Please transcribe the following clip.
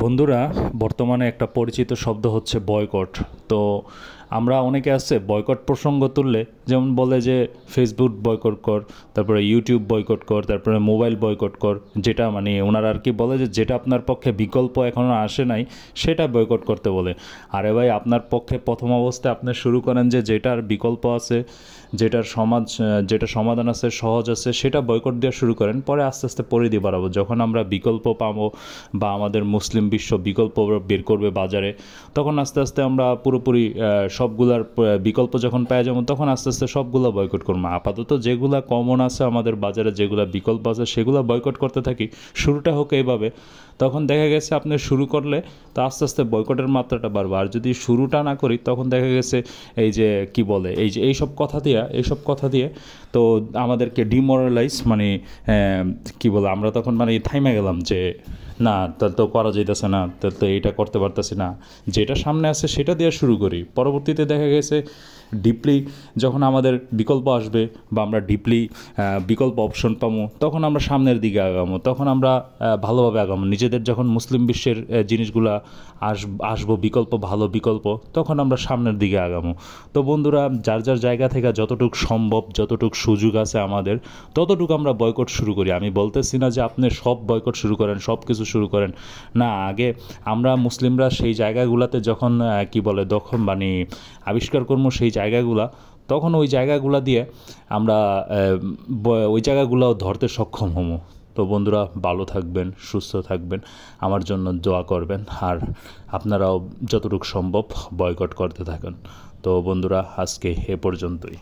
বন্ধুরা, বর্তমানে একটা পরিচিত শব্দ হচ্ছে বয়কট। তো আমরা অনেকে আছে বয়কট প্রসঙ্গ তুললে যেমন বলে যে ফেসবুক বয়কট কর, তারপরে ইউটিউব বয়কট কর, তারপরে মোবাইল বয়কট কর, যেটা মানে ওনারা আর কি বলে যে যেটা আপনার পক্ষে বিকল্প এখনও আসে নাই সেটা বয়কট করতে বলে। আরে ভাই, আপনার পক্ষে প্রথম অবস্থায় আপনি শুরু করেন যে যেটার বিকল্প আছে, যেটা সমাধান আছে, সহজ আছে, সেটা বয়কট দেওয়া শুরু করেন। পরে আস্তে আস্তে পরিধি বাড়াবো। যখন আমরা বিকল্প পাবো বা আমাদের মুসলিম বিশ্ব বিকল্প বের করবে বাজারে, তখন আস্তে আস্তে আমরা পুরোপুরি সবগুলার বিকল্প যখন পেয়ে যাবো তখন আস্তে আস্তে সবগুলো বয়কট করবো। আপাতত যেগুলা কমন আছে আমাদের বাজারে, যেগুলা বিকল্প আছে সেগুলো বয়কট করতে থাকি। শুরুটা হোক এইভাবে, তখন দেখা গেছে আপনি শুরু করলে তো আস্তে আস্তে বয়কটের মাত্রাটা বাড়বে। আর যদি শুরুটা না করি তখন দেখা গেছে এই যে কি বলে, এই যে এইসব কথা দিয়ে তো আমাদেরকে ডিমোরালাইজ মানে কি বলে, আমরা তখন মানে থাইমে গেলাম যে না, তাহলে তো করা যাইতেছে না, তাহলে তো এইটা করতে পারতেছি না, যেটা সামনে আছে সেটা দেওয়া শুরু করি। পরবর্তীতে দেখা গেছে ডিপলি যখন আমাদের বিকল্প আসবে বা আমরা ডিপলি বিকল্প অপশন পাবো, তখন আমরা সামনের দিকে আগামো, তখন আমরা ভালোভাবে আগামো। নিজেদের যখন মুসলিম বিশ্বের জিনিসগুলা আসবো বিকল্প, ভালো বিকল্প, তখন আমরা সামনের দিকে আগামো। তো বন্ধুরা, যার যার জায়গা থেকে যতটুকু সম্ভব, যতটুকু সুযোগ আছে আমাদের, ততটুকু আমরা বয়কট শুরু করি। আমি বলতেছি না যে আপনি সব বয়কট শুরু করেন, সব কিছু শুরু করেন না। আগে আমরা মুসলিমরা সেই জায়গাগুলোতে যখন কি বলে দখল মানে আবিষ্কার করবো সেই জায়গাগুলা, তখন ওই জায়গাগুলা দিয়ে আমরা ওই জায়গাগুলো ধরতে সক্ষম হবো। তো বন্ধুরা, ভালো থাকবেন, সুস্থ থাকবেন, আমার জন্য দোয়া করবেন, আর আপনারাও যতটুকু সম্ভব বয়কট করতে থাকেন। তো বন্ধুরা, আজকে এ পর্যন্তই।